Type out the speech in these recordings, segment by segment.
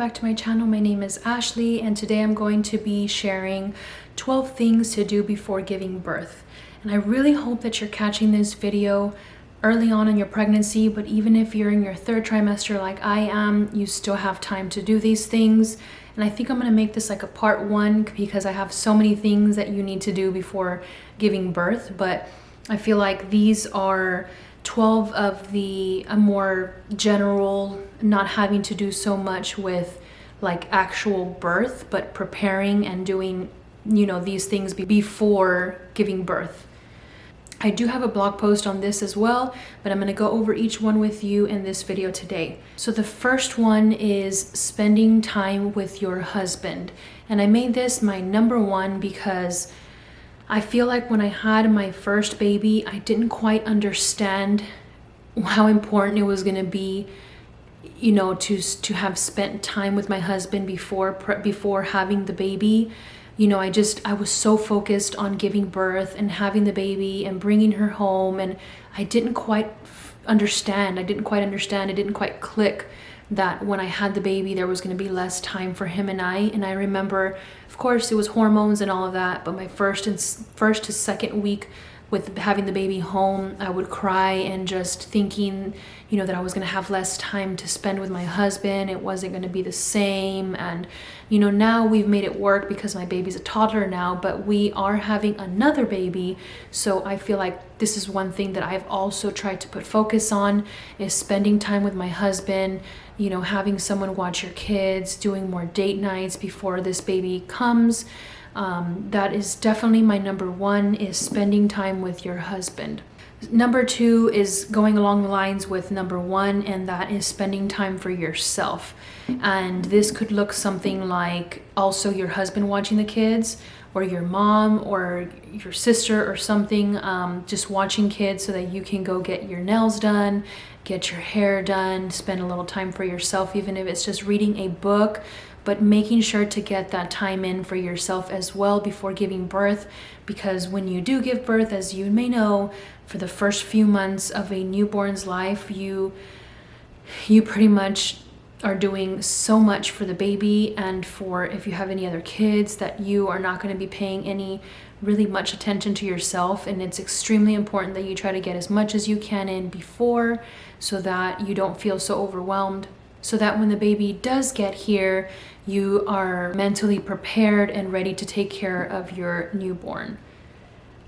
back to my channel. My name is Ashley and today I'm going to be sharing 12 things to do before giving birth. And I really hope that you're catching this video early on in your pregnancy, but even if you're in your third trimester like I am, you still have time to do these things. And I think I'm going to make this like a part one because I have so many things that you need to do before giving birth, but I feel like these are 12 of the more general, not having to do so much with like actual birth, but preparing and doing, you know, these things before giving birth. I do have a blog post on this as well, but I'm going to go over each one with you in this video today. So the first one is spending time with your husband. And I made this my number one because I feel like when I had my first baby, I didn't quite understand how important it was going to be, you know, to have spent time with my husband before having the baby. You know, I was so focused on giving birth and having the baby and bringing her home, and I didn't quite understand. It didn't quite click that when I had the baby there was going to be less time for him and I. And I remember, of course, it was hormones and all of that, but my first to second week with having the baby home, I would cry and just thinking, you know, that I was going to have less time to spend with my husband. It wasn't going to be the same. And, you know, now we've made it work because my baby's a toddler now, but we are having another baby. So I feel like this is one thing that I've also tried to put focus on, is spending time with my husband, you know, having someone watch your kids, doing more date nights before this baby comes. That is definitely my number one, is spending time with your husband. Number two is going along the lines with number one, and that is spending time for yourself. And this could look something like also your husband watching the kids, or your mom or your sister or something, just watching kids so that you can go get your nails done, get your hair done, spend a little time for yourself, even if it's just reading a book. But making sure to get that time in for yourself as well before giving birth, because when you do give birth, as you may know, for the first few months of a newborn's life, you pretty much are doing so much for the baby, and for if you have any other kids, that you are not going to be paying any really much attention to yourself. And it's extremely important that you try to get as much as you can in before, so that you don't feel so overwhelmed, so that when the baby does get here, you are mentally prepared and ready to take care of your newborn.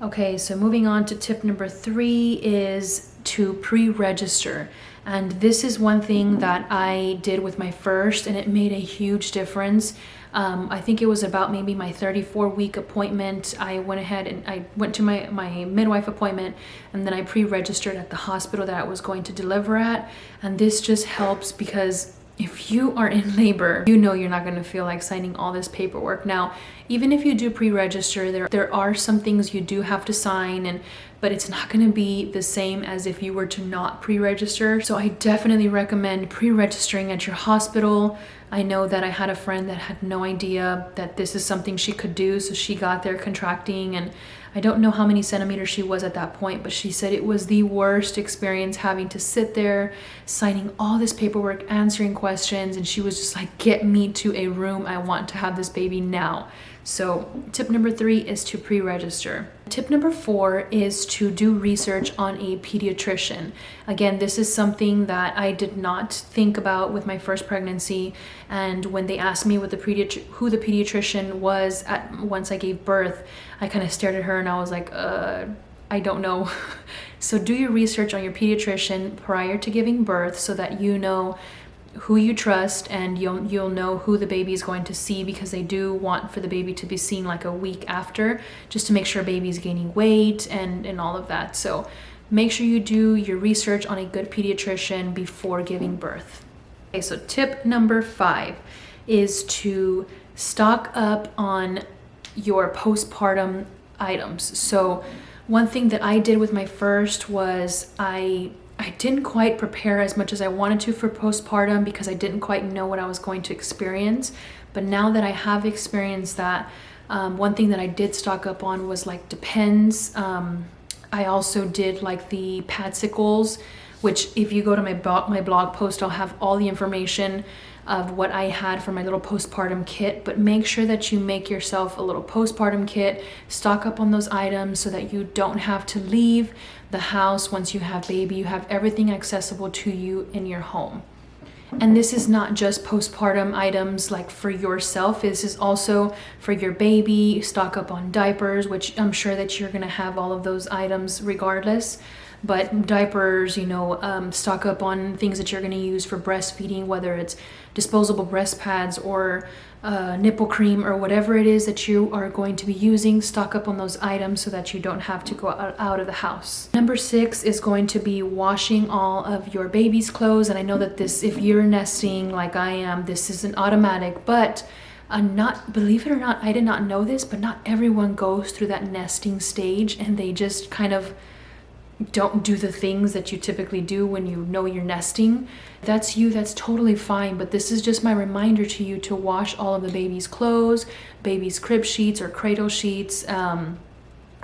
Okay, so moving on to tip number 3 is to pre-register. And this is one thing that I did with my first, and it made a huge difference. I think it was about maybe my 34-week appointment. I went ahead and I went to my midwife appointment, and then I pre-registered at the hospital that I was going to deliver at. And this just helps because if you are in labor, you know you're not going to feel like signing all this paperwork. Now, even if you do pre-register, there are some things you do have to sign, but it's not going to be the same as if you were to not pre-register. So I definitely recommend pre-registering at your hospital. I know that I had a friend that had no idea that this is something she could do, so she got there contracting, and I don't know how many centimeters she was at that point, but she said it was the worst experience having to sit there signing all this paperwork, answering questions, and she was just like, get me to a room, I want to have this baby now. So tip number 3 is to pre-register. Tip number 4 is to do research on a pediatrician. Again, this is something that I did not think about with my first pregnancy, and when they asked me what who the pediatrician was once I gave birth, I kind of stared at her and I was like, I don't know. So do your research on your pediatrician prior to giving birth, so that you know who you trust, and you'll know who the baby is going to see, because they do want for the baby to be seen like a week after, just to make sure baby's gaining weight and all of that. So make sure you do your research on a good pediatrician before giving birth. Okay, so tip number 5 is to stock up on your postpartum items. So one thing that I did with my first was I didn't quite prepare as much as I wanted to for postpartum, because I didn't quite know what I was going to experience. But now that I have experienced that, one thing that I did stock up on was like Depends. I also did like the padsicles which if you go to my blog post, I'll have all the information of what I had for my little postpartum kit. But make sure that you make yourself a little postpartum kit, stock up on those items so that you don't have to leave the house once you have baby. You have everything accessible to you in your home. And this is not just postpartum items like for yourself. This is also for your baby. Stock up on diapers, which I'm sure that you're gonna have all of those items regardless. But diapers, stock up on things that you're gonna use for breastfeeding, whether it's disposable breast pads or nipple cream or whatever it is that you are going to be using. Stock up on those items so that you don't have to go out of the house. Number 6 is going to be washing all of your baby's clothes. And I know that this, if you're nesting like I am, this isn't automatic, but believe it or not, I did not know this, but not everyone goes through that nesting stage and they just kind of don't do the things that you typically do when you know you're nesting. That's you, that's totally fine, but this is just my reminder to you to wash all of the baby's clothes, baby's crib sheets or cradle sheets,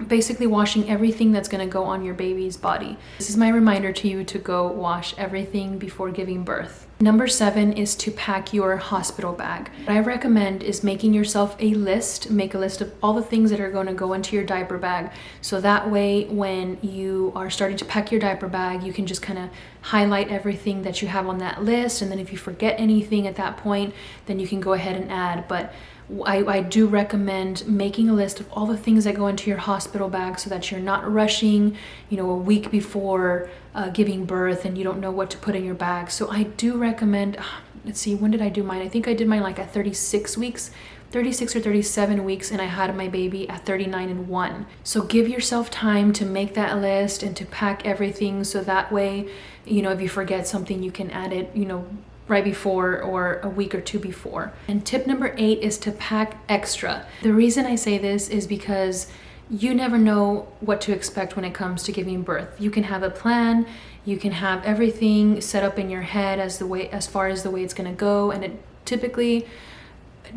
basically washing everything that's going to go on your baby's body. This is my reminder to you to go wash everything before giving birth. Number 7 is to pack your hospital bag. What I recommend is making yourself a list. Make a list of all the things that are going to go into your diaper bag. So that way, when you are starting to pack your diaper bag, you can just kind of highlight everything that you have on that list. And then if you forget anything at that point, then you can go ahead and add. But I do recommend making a list of all the things that go into your hospital bag so that you're not rushing, a week before giving birth and you don't know what to put in your bag. So I do recommend, let's see, when did I do mine? I think I did mine like at 36 weeks, 36 or 37 weeks, and I had my baby at 39 and 1. So give yourself time to make that list and to pack everything so that way, if you forget something, you can add it, right before or a week or two before. And tip number 8 is to pack extra. The reason I say this is because you never know what to expect when it comes to giving birth. You can have a plan, you can have everything set up in your head as far as the way it's going to go, and it typically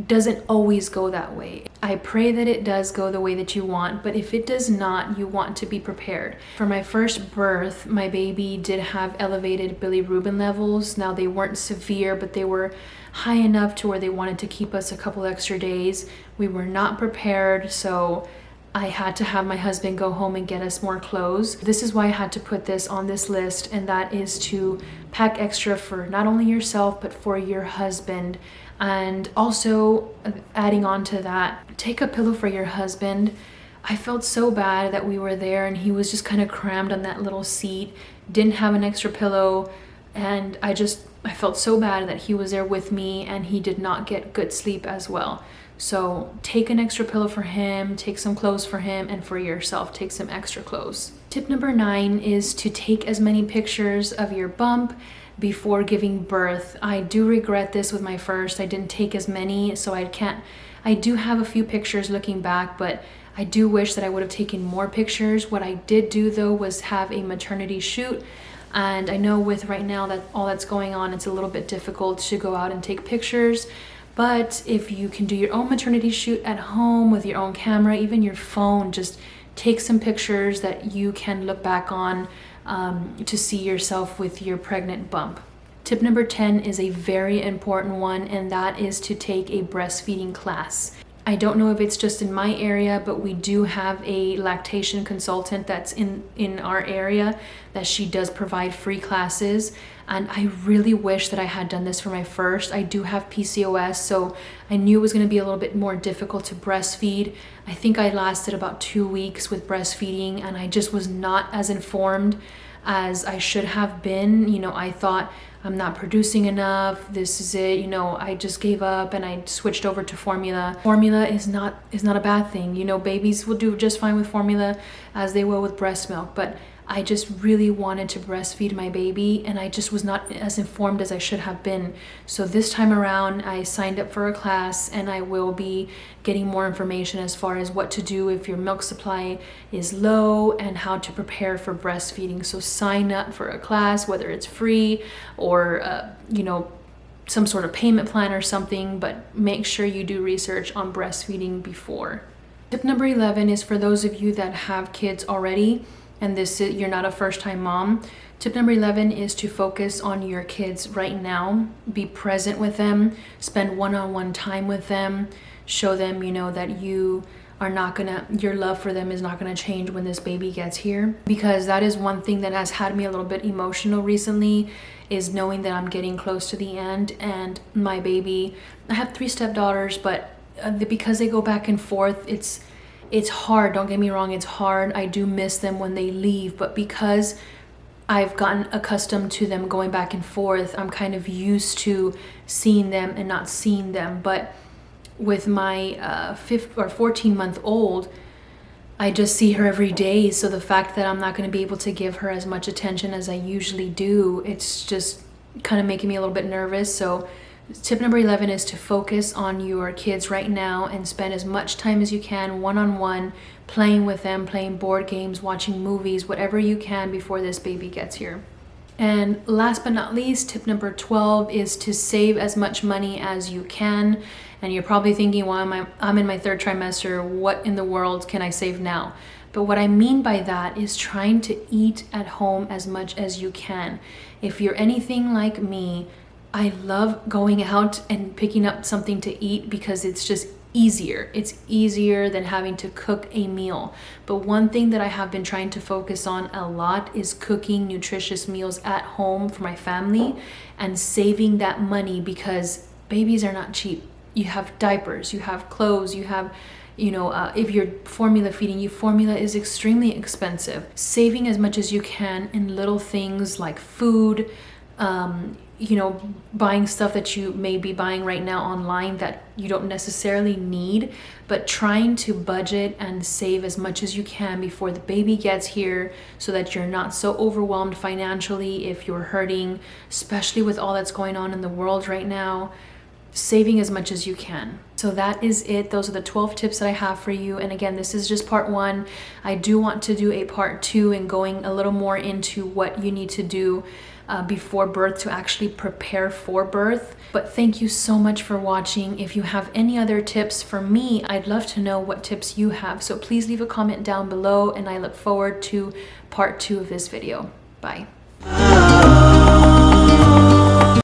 doesn't always go that way. I pray that it does go the way that you want, but if it does not, you want to be prepared. For my first birth, my baby did have elevated bilirubin levels. Now they weren't severe, but they were high enough to where they wanted to keep us a couple extra days. We were not prepared, so I had to have my husband go home and get us more clothes. This is why I had to put this on this list, and that is to pack extra for not only yourself, but for your husband. And also, adding on to that, take a pillow for your husband. I felt so bad that we were there and he was just kind of crammed on that little seat, didn't have an extra pillow, and I felt so bad that he was there with me and he did not get good sleep as well. So take an extra pillow for him, take some clothes for him, and for yourself, take some extra clothes. Tip number 9 is to take as many pictures of your bump before giving birth. I do regret this with my first. I didn't take as many, so I do have a few pictures looking back, but I do wish that I would have taken more pictures. What I did do though was have a maternity shoot, and I know with right now that all that's going on, it's a little bit difficult to go out and take pictures. But if you can do your own maternity shoot at home with your own camera, even your phone, just take some pictures that you can look back on to see yourself with your pregnant bump. Tip number 10 is a very important one, and that is to take a breastfeeding class. I don't know if it's just in my area, but we do have a lactation consultant that's in our area that she does provide free classes. And I really wish that I had done this for my first. I do have PCOS, so I knew it was going to be a little bit more difficult to breastfeed. I think I lasted about 2 weeks with breastfeeding, and I just was not as informed as I should have been. I thought, I'm not producing enough, this is it, I just gave up and I switched over to formula. Formula is not a bad thing. Babies will do just fine with formula as they will with breast milk, but I just really wanted to breastfeed my baby and I just was not as informed as I should have been. So this time around I signed up for a class and I will be getting more information as far as what to do if your milk supply is low and how to prepare for breastfeeding. So sign up for a class, whether it's free or some sort of payment plan or something, but make sure you do research on breastfeeding before. Tip number 11 is for those of you that have kids already and you're not a first-time mom, Tip number 11 is to focus on your kids right now. Be present with them, spend one-on-one time with them, show them, that you are not gonna, your love for them is not gonna change when this baby gets here. Because that is one thing that has had me a little bit emotional recently, is knowing that I'm getting close to the end and my baby, I have 3 stepdaughters, but because they go back and forth, it's hard, don't get me wrong, it's hard. I do miss them when they leave, but because I've gotten accustomed to them going back and forth, I'm kind of used to seeing them and not seeing them. But with my 14-month-old, I just see her every day. So the fact that I'm not going to be able to give her as much attention as I usually do, it's just kind of making me a little bit nervous. So tip number 11 is to focus on your kids right now and spend as much time as you can one-on-one, playing with them, playing board games, watching movies, whatever you can before this baby gets here. And last but not least, tip number 12 is to save as much money as you can. And you're probably thinking, well, I'm in my 3rd trimester, what in the world can I save now? But what I mean by that is trying to eat at home as much as you can. If you're anything like me, I love going out and picking up something to eat because it's just easier. It's easier than having to cook a meal. But one thing that I have been trying to focus on a lot is cooking nutritious meals at home for my family and saving that money, because babies are not cheap. You have diapers, you have clothes, you have, if you're formula feeding, formula is extremely expensive. Saving as much as you can in little things like food, buying stuff that you may be buying right now online that you don't necessarily need, but trying to budget and save as much as you can before the baby gets here, so that you're not so overwhelmed financially if you're hurting, especially with all that's going on in the world right now. Saving as much as you can. So that is it. Those are the 12 tips that I have for you. And again, this is just part 1. I do want to do a part 2 and going a little more into what you need to do before birth to actually prepare for birth. But thank you so much for watching. If you have any other tips for me, I'd love to know what tips you have. So please leave a comment down below, and I look forward to part 2 of this video. Bye.